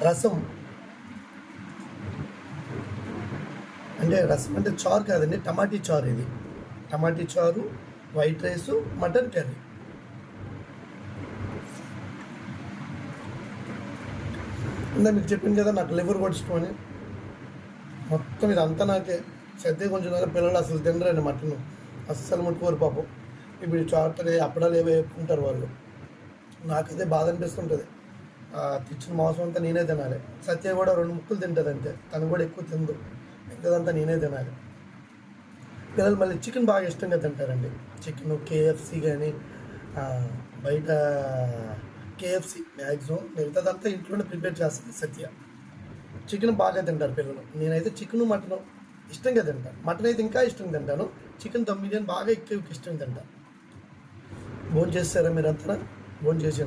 రసం అంటే చారు కాదండి, టమాటీ చారు. ఇది టమాటీ చారు, వైట్ రైసు, మటన్ కర్రీ. ఇందా మీకు చెప్పింది కదా నాకు లివర్ కూడా ఇష్టం అని. మొత్తం ఇదంతా నాకే. సర్ది కొంచెం పిల్లలు అసలు తినరండి మటన్, అస్సలు ముట్టుకోరు పాపం. ఇప్పుడు చారుతో అప్పడాలు ఏవో వేపుకుంటారు వాళ్ళు. నాకైతే బాధ అనిపిస్తుంటుంది. తెచ్చిన మాంసం అంతా నేనే తినాలి. సత్య కూడా 2 ముక్కలు తింటుంది అంతే, తను కూడా ఎక్కువ తిందు. మిగతాదంతా నేనే తినాలి. పిల్లలు మళ్ళీ చికెన్ బాగా ఇష్టంగా తింటారండి. చికెన్ కేఎఫ్సి కానీ బయట కేఎఫ్సి మ్యాక్సిమం, మిగతాదంతా ఇంట్లోనే ప్రిపేర్ చేస్తుంది సత్య. చికెన్ బాగా తింటారు పిల్లలు. నేనైతే చికెను మటను ఇష్టంగా తింటాను. మటన్ అయితే ఇంకా ఇష్టంగా తింటాను. చికెన్ దమ్ బిర్యానీ బాగా ఎక్కువ ఇష్టంగా తింటాను. భోజనం చేస్తారా మీరంతా? భోజనం చేసాను.